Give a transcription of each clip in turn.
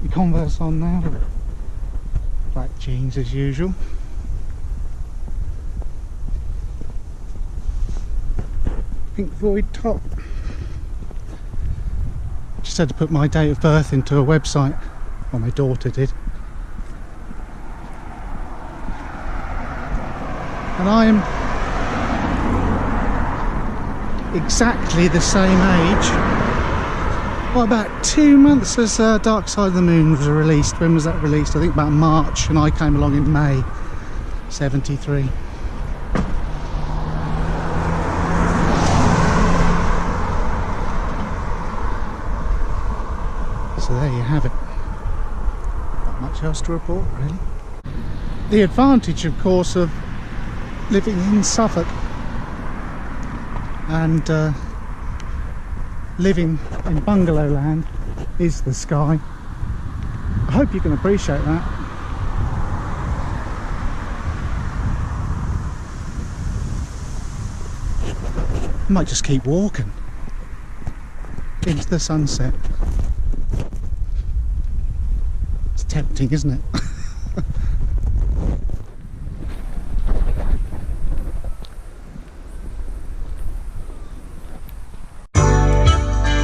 my Converse on now, black jeans as usual. Pink Floyd top. Just had to put my date of birth into a website, well, my daughter did, and I'm exactly the same age. Well, about 2 months as Dark Side of the Moon was released. When was that released? I think about March, and I came along in May 73. So there you have it. Not much else to report, really. The advantage, of course, of living in Suffolk and living in bungalow land is the sky. I hope you can appreciate that. I might just keep walking into the sunset. It's tempting, isn't it?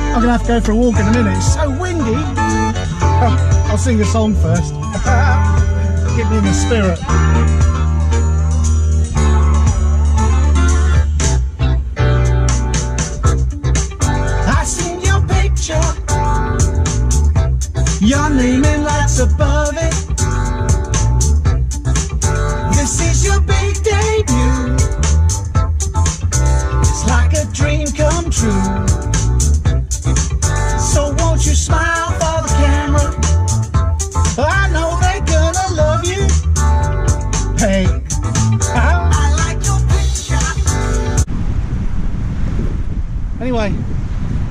I'm gonna have to go for a walk in a minute. It's so windy. I'll sing a song first. Get me in the spirit. I seen your picture. Your name in lights above it. This is your big debut. It's like a dream come true. So won't you smile for the camera? I know they're gonna love you. Hey, I like your picture. Anyway,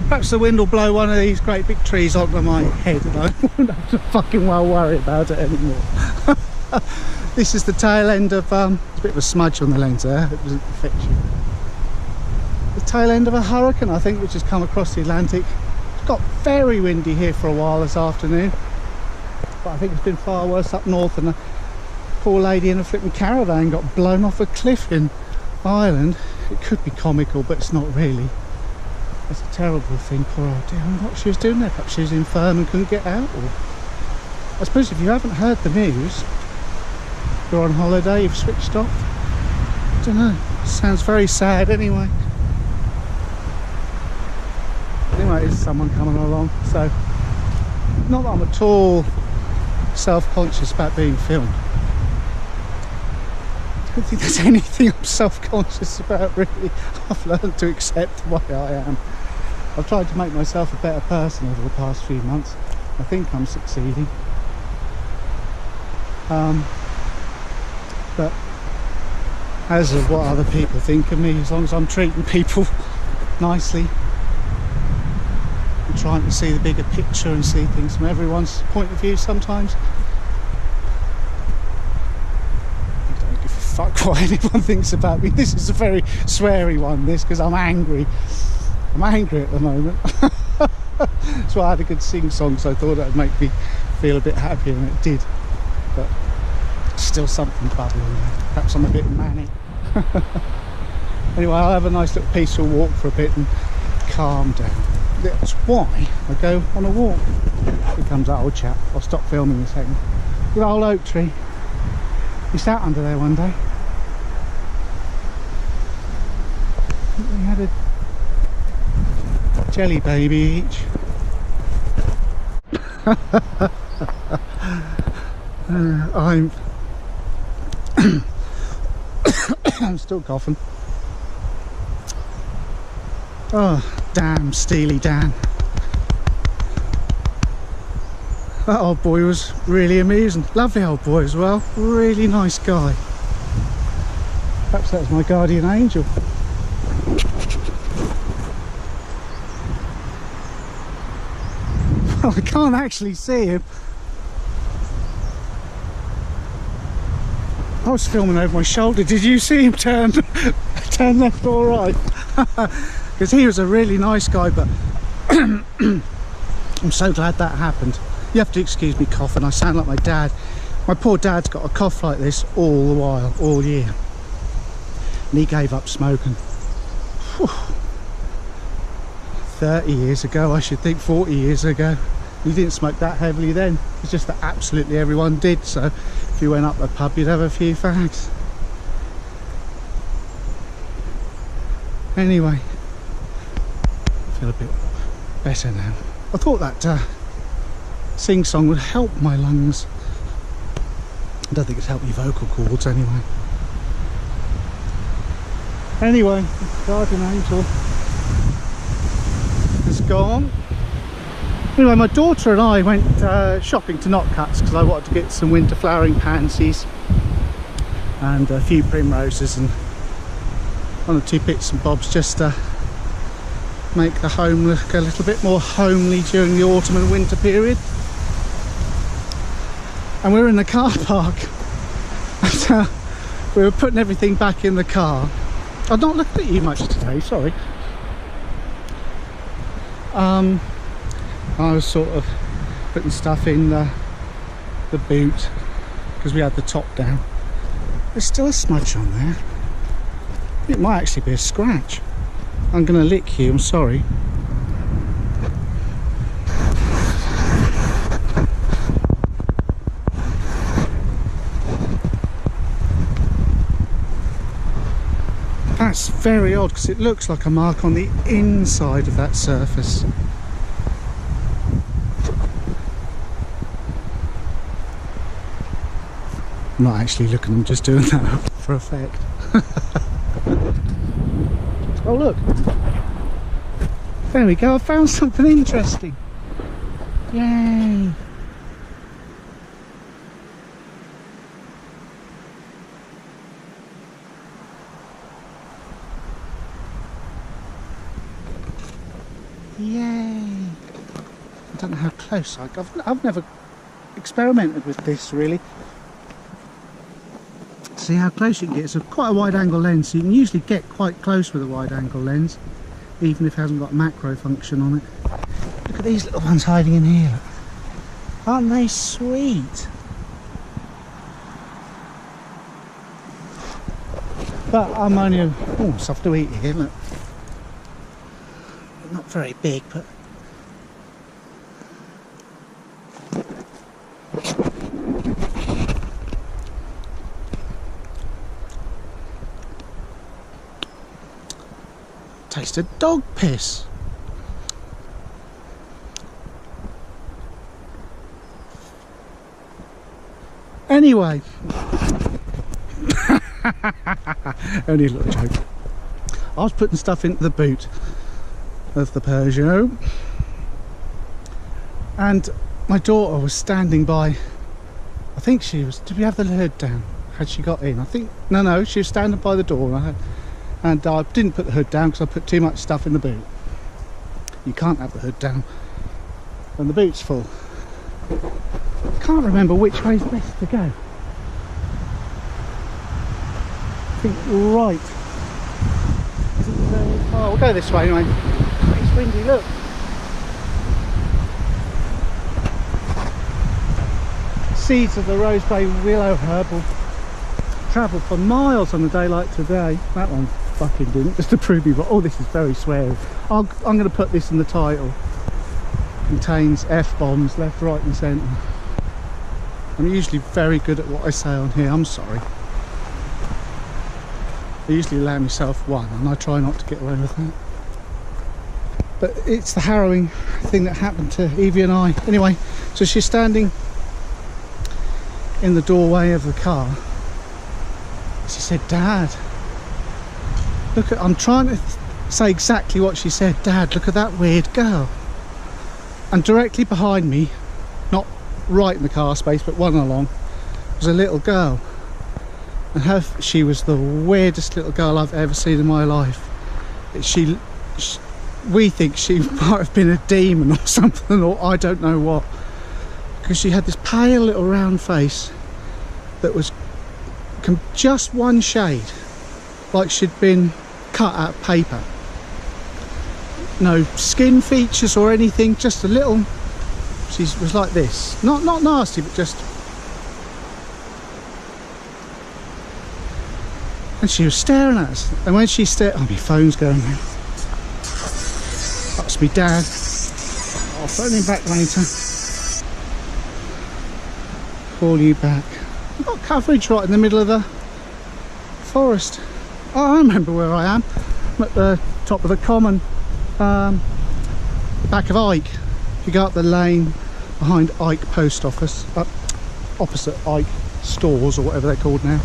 perhaps the wind will blow one of these great big trees onto my head and I won't have to fucking well worry about it anymore. This is the tail end of, there's a bit of a smudge on the lens there, it doesn't affect you. The tail end of a hurricane, I think, which has come across the Atlantic. Got very windy here for a while this afternoon, but I think it's been far worse up north, and a poor lady in a flipping caravan got blown off a cliff in Ireland. It could be comical, but it's not really. It's a terrible thing, poor old dear. I don't know what she was doing there. Perhaps she was infirm and couldn't get out, or I suppose if you haven't heard the news, you're on holiday, you've switched off. I don't know, it sounds very sad anyway. Anyway, there's someone coming along, so not that I'm at all self-conscious about being filmed. I don't think there's anything I'm self-conscious about, really. I've learned to accept the way I am. I've tried to make myself a better person over the past few months. I think I'm succeeding. But as of what other people think of me, as long as I'm treating people nicely, trying to see the bigger picture and see things from everyone's point of view sometimes. I don't give a fuck what anyone thinks about me. This is a very sweary one, this, because I'm angry. I'm angry at the moment. So I had a good sing song, so I thought that would make me feel a bit happier, and it did. But still something bubbling there. Perhaps I'm a bit manic. Anyway, I'll have a nice little peaceful walk for a bit and calm down. That's why I go on a walk. Here comes that old chap. I'll stop filming in a second. Good old oak tree. We sat under there one day. We had a jelly baby each. I'm still coughing. Oh, damn Steely Dan. That old boy was really amusing. Lovely old boy as well. Really nice guy. Perhaps that's my guardian angel. Well, I can't actually see him. I was filming over my shoulder. Did you see him turn left or right? Because he was a really nice guy, but I'm so glad that happened. You have to excuse me coughing, I sound like my dad. My poor dad's got a cough like this all the while, all year. And he gave up smoking. Whew. 30 years ago, I should think, 40 years ago. He didn't smoke that heavily then. It's just that absolutely everyone did. So if you went up the pub, you'd have a few fags. Anyway, I feel a bit better now. I thought that sing-song would help my lungs. I don't think it's helped your vocal cords anyway. Anyway, Guardian Angel has gone. Anyway, my daughter and I went shopping to Notcutts because I wanted to get some winter flowering pansies and a few primroses and one or two bits and bobs just to make the home look a little bit more homely during the autumn and winter period. And we were in the car park and we were putting everything back in the car. I've not looked at you much today, sorry. I was sort of putting stuff in the boot because we had the top down. There's still a smudge on there. It might actually be a scratch. I'm going to lick you, I'm sorry. That's very odd because it looks like a mark on the inside of that surface. I'm not actually looking, I'm just doing that for effect. Oh look, there we go, I found something interesting. Yay! Yay! I don't know how close I've never experimented with this really. See how close you can get. It's quite a wide angle lens, so you can usually get quite close with a wide angle lens, even if it hasn't got a macro function on it. Look at these little ones hiding in here. Aren't they sweet? But I'm only stuff to eat here, look. Not very big, but tasted dog piss. Anyway, only a little joke. I was putting stuff into the boot of the Peugeot and my daughter was standing by. I think she was, did we have the hood down? Had she got in? I think, no, she was standing by the door and I didn't put the hood down because I put too much stuff in the boot. You can't have the hood down when the boot's full. I can't remember which way's best to go. I think right. Is it, oh, we'll go this way anyway. It's windy, look. Seeds of the rosebay willow herb will travel for miles on a day like today. That one fucking didn't, just to prove me, but oh, this is very sweary. I'm going to put this in the title. Contains F-bombs left, right and centre. I'm usually very good at what I say on here, I'm sorry. I usually allow myself one and I try not to get away with that. But it's the harrowing thing that happened to Evie and I. Anyway, so she's standing in the doorway of the car. She said, "Dad, look at," I'm trying to say exactly what she said, "Dad, look at that weird girl." And directly behind me, not right in the car space, but one along, was a little girl. And she was the weirdest little girl I've ever seen in my life. We think she might have been a demon or something, or I don't know what. Because she had this pale little round face that was just one shade, like she'd been cut out of paper. No skin features or anything, just a little She was like this, not nasty, but just. And she was staring at us. And when she stared, oh, my phone's going now. That's me dad. I'll phone him back later. Call you back. I've got coverage right in the middle of the forest. Oh, I remember where I am. I'm at the top of the common, the back of Ike. If you go up the lane behind Ike Post Office, opposite Ike Stores or whatever they're called now.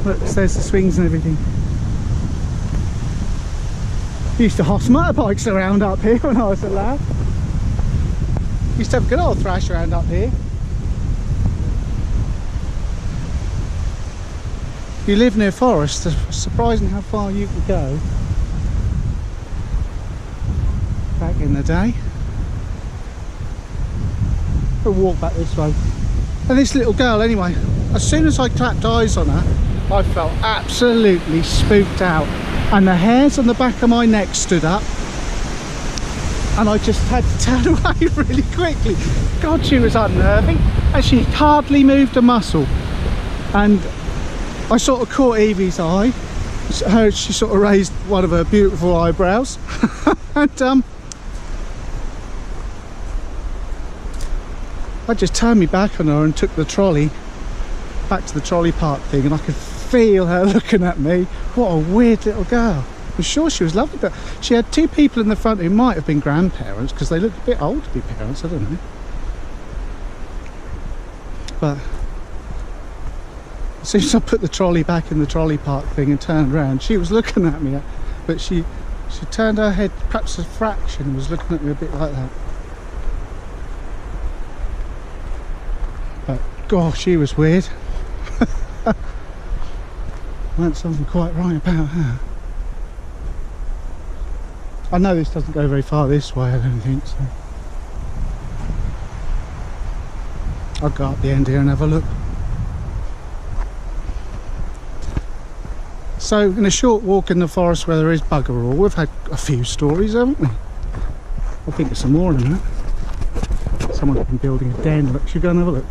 Look, there's the swings and everything. Used to hoss motorbikes around up here when I was a lad. Used to have a good old thrash around up here. If you live near forest, it's surprising how far you can go. Back in the day. We'll walk back this way. And this little girl, anyway, as soon as I clapped eyes on her, I felt absolutely spooked out, and the hairs on the back of my neck stood up, and I just had to turn away really quickly. God, she was unnerving, and she hardly moved a muscle. And I sort of caught Evie's eye. She sort of raised one of her beautiful eyebrows, and I just turned me back on her and took the trolley back to the trolley park thing, and I could feel her looking at me. What a weird little girl. I'm sure she was lovely, but she had two people in the front who might have been grandparents, because they looked a bit old to be parents, I don't know. But as soon as I put the trolley back in the trolley park thing and turned around, she was looking at me, but she turned her head perhaps a fraction and was looking at me a bit like that. But gosh, she was weird. Weren't something quite right about her. I know this doesn't go very far this way, I don't think so. I'll go up the end here and have a look. So, in a short walk in the forest where there is bugger all, we've had a few stories, haven't we? I think there's some more in that. Someone's been building a den. Look, should we go and have a look?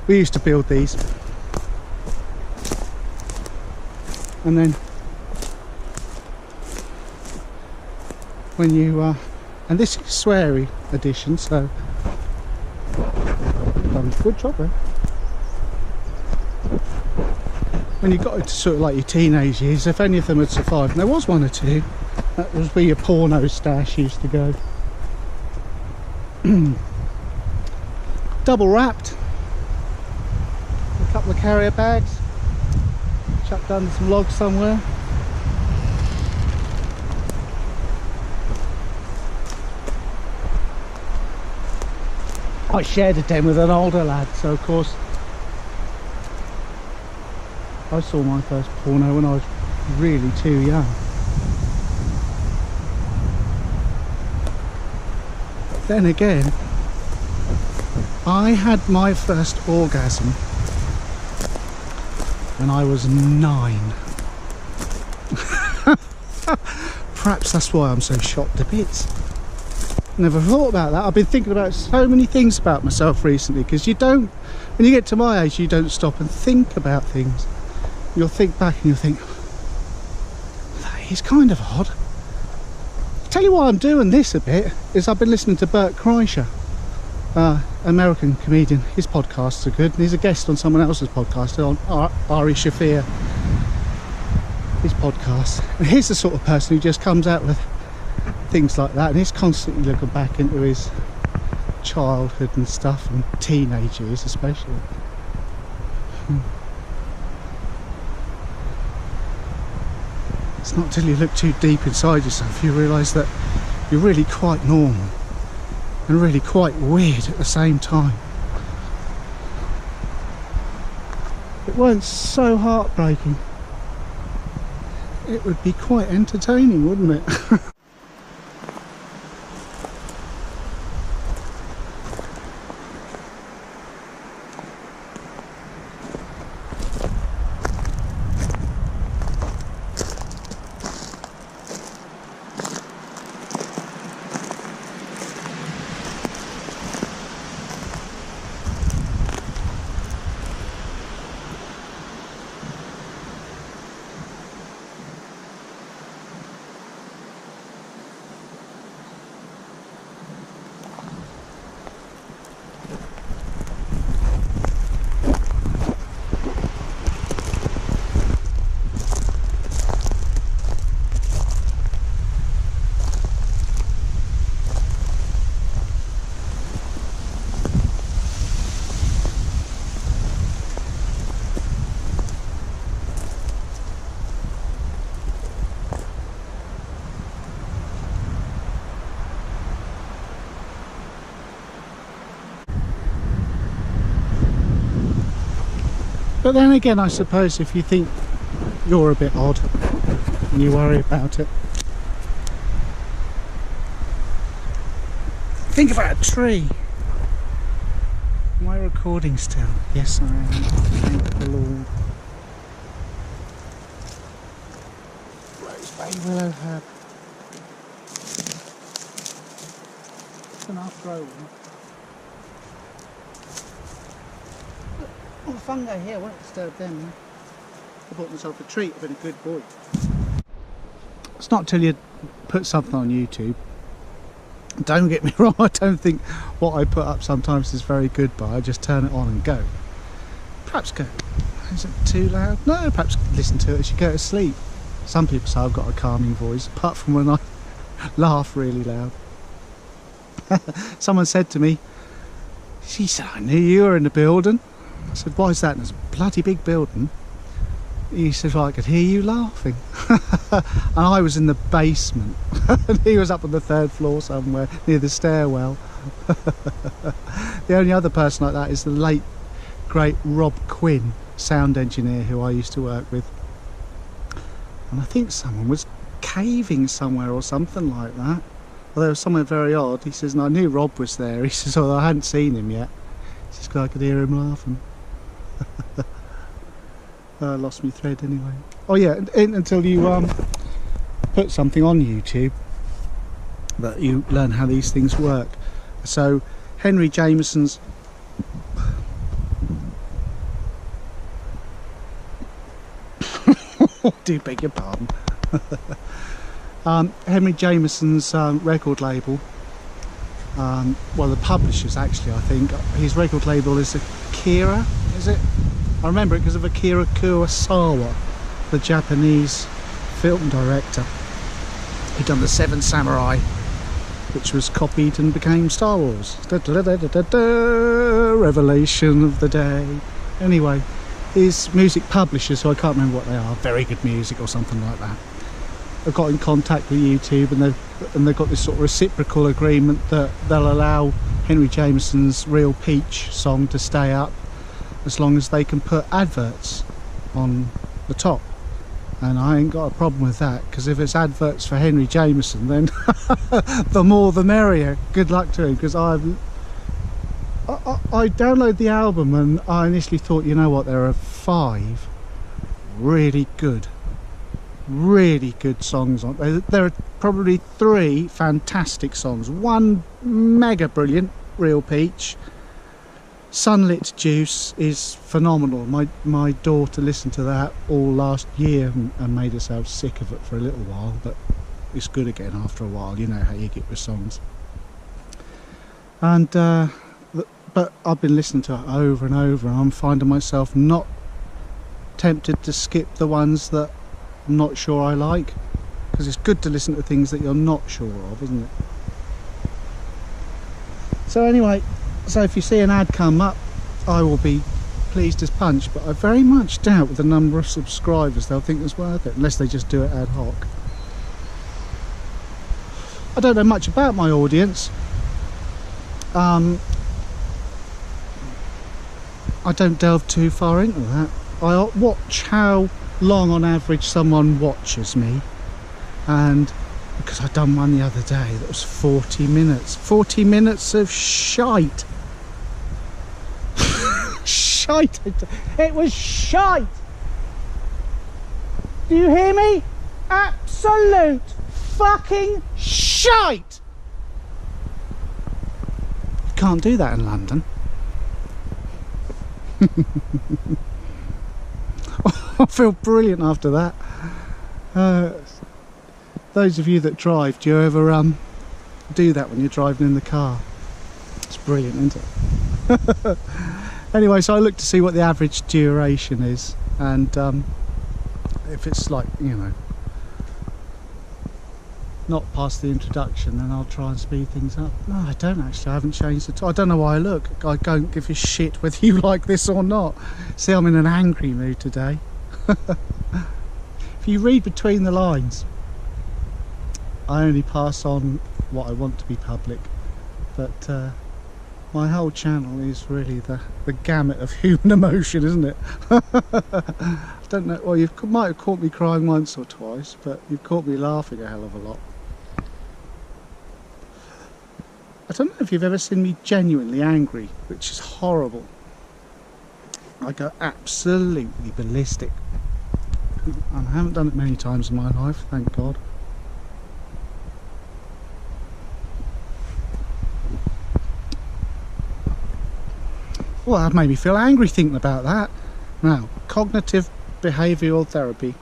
We used to build these, and then when you and this is sweary edition, so done a good job there. When you got into sort of like your teenage years, if any of them had survived, and there was one or two, that was where your porno stash used to go. Double wrapped. A couple of carrier bags, chucked under some logs somewhere. I shared a den with an older lad, so of course I saw my first porno when I was really too young. But then again, I had my first orgasm when I was 9. Perhaps that's why I'm so shocked to bits. Never thought about that. I've been thinking about so many things about myself recently, because you don't, when you get to my age, you don't stop and think about things. You'll think back and you'll think, that is kind of odd. I'll tell you why I'm doing this a bit, is I've been listening to Bert Kreischer, American comedian. His podcasts are good, and he's a guest on someone else's podcast, on Ari Shafir, his podcast. And he's the sort of person who just comes out with things like that, and he's constantly looking back into his childhood and stuff, and teenage years especially. It's not till you look too deep inside yourself you realise that you're really quite normal and really quite weird at the same time. If it weren't so heartbreaking, it would be quite entertaining, wouldn't it? But then again, I suppose if you think you're a bit odd and you worry about it, think about a tree. Am I recording still? Yes, I am. Thank the Lord. Roseberry willow herb. It's an half-grown one. Oh, fungi here, I won't disturb them. I bought myself a treat, I've been a good boy. It's not till you put something on YouTube. Don't get me wrong, I don't think what I put up sometimes is very good, but I just turn it on and go. Perhaps go, is it too loud? No, perhaps listen to it as you go to sleep. Some people say I've got a calming voice, apart from when I laugh really loud. Someone said to me, she said, I knew you were in the building. I said, why is that? And it's a bloody big building. He said, well, I could hear you laughing. And I was in the basement. And he was up on the 3rd floor somewhere near the stairwell. The only other person like that is the late, great Rob Quin, sound engineer who I used to work with. And I think someone was caving somewhere or something like that. Well, there was somewhere very odd. He says, and I knew Rob was there. He says, although I hadn't seen him yet. He says, because I could hear him laughing. I lost my thread anyway. Oh yeah, until you put something on YouTube that you learn how these things work. So Henry Jamison's do beg your pardon. Henry Jamison's record label, well, the publishers actually, I think his record label is Akira, is it? I remember it because of Akira Kurosawa, the Japanese film director. He'd done The Seven Samurai, which was copied and became Star Wars. Revelation of the day. Anyway, his music publishers, who I can't remember what they are, Very Good Music or something like that, have got in contact with YouTube, and they've got this sort of reciprocal agreement that they'll allow Henry Jamison's Real Peach song to stay up as long as they can put adverts on the top. And I ain't got a problem with that, because if it's adverts for Henry Jamison, then the more the merrier. Good luck to him, because I downloaded the album and I initially thought, you know what, there are 5 really good songs on there. There are probably 3 fantastic songs. 1 mega brilliant, Real Peach. Sunlit Juice is phenomenal. My daughter listened to that all last year and made herself sick of it for a little while, but it's good again after a while. You know how you get with songs. And but I've been listening to it over and over, and I'm finding myself not tempted to skip the ones that I'm not sure I like, because it's good to listen to things that you're not sure of, isn't it? So anyway, so if you see an ad come up, I will be pleased as punch, but I very much doubt with the number of subscribers they'll think it's worth it, unless they just do it ad hoc. I don't know much about my audience. I don't delve too far into that. I watch how long on average someone watches me, and because I've done one the other day that was 40 minutes. 40 minutes of shite. Shite. It was shite. Do you hear me? Absolute fucking shite. Can't do that in London. I feel brilliant after that. Those of you that drive, do you ever do that when you're driving in the car? It's brilliant, isn't it? Anyway, so I look to see what the average duration is, and if it's like, you know, not past the introduction, then I'll try and speed things up. No, I don't actually. I haven't changed at all. I don't know why I look. I don't give a shit whether you like this or not. See, I'm in an angry mood today. If you read between the lines, I only pass on what I want to be public, but My whole channel is really the gamut of human emotion, isn't it? I don't know, well, you might have caught me crying once or twice, but you've caught me laughing a hell of a lot. I don't know if you've ever seen me genuinely angry, which is horrible. I go absolutely ballistic. And I haven't done it many times in my life, thank God. Well, that made me feel angry thinking about that. Now, cognitive behavioural therapy.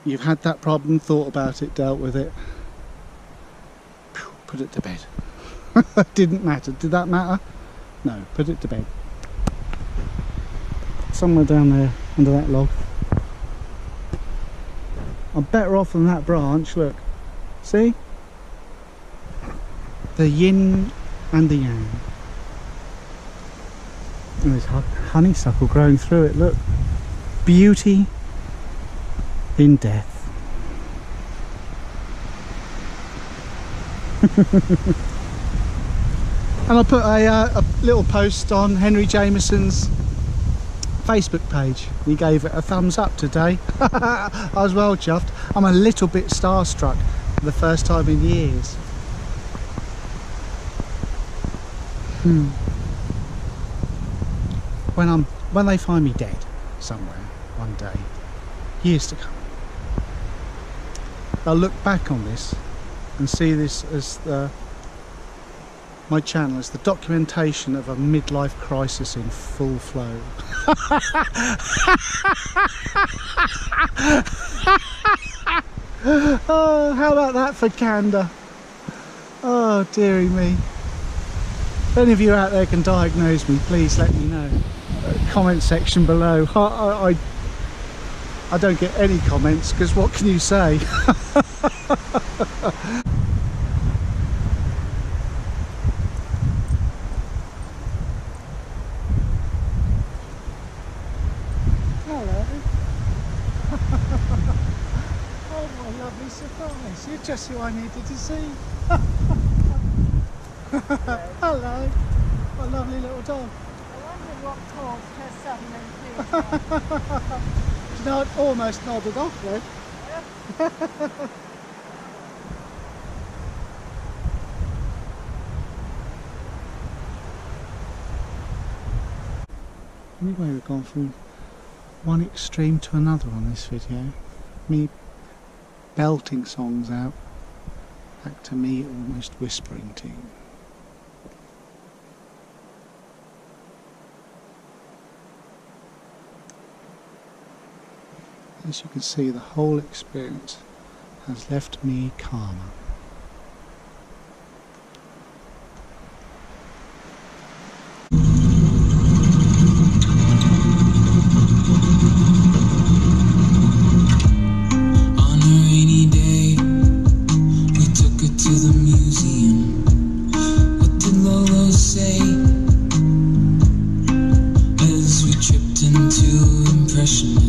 You've had that problem, thought about it, dealt with it. Put it to bed. Didn't matter. Did that matter? No, put it to bed. Somewhere down there under that log. I'm better off than that branch, look. See? The yin and the yang. And there's honeysuckle growing through it, look. Beauty in death. And I put a little post on Henry Jamison's Facebook page. He gave it a thumbs up today. I was well chuffed. I'm a little bit starstruck for the first time in years. When they find me dead somewhere one day, years to come, I'll look back on this and see this as my channel as the documentation of a midlife crisis in full flow. Oh, how about that for candour? Oh, dearie me. If any of you out there can diagnose me, please let me know. Comment section below. I don't get any comments because what can you say? Hello. Oh, my lovely surprise. You're just who I needed to see. Hello. What a lovely little dog. What caused her sudden enthusiasm? You know, it almost nodded off then. Anyway, we've gone from one extreme to another on this video. Me belting songs out, back to me almost whispering to you. As you can see, the whole experience has left me calmer. On a rainy day, we took her to the museum. What did Lolo say? As we tripped into impression.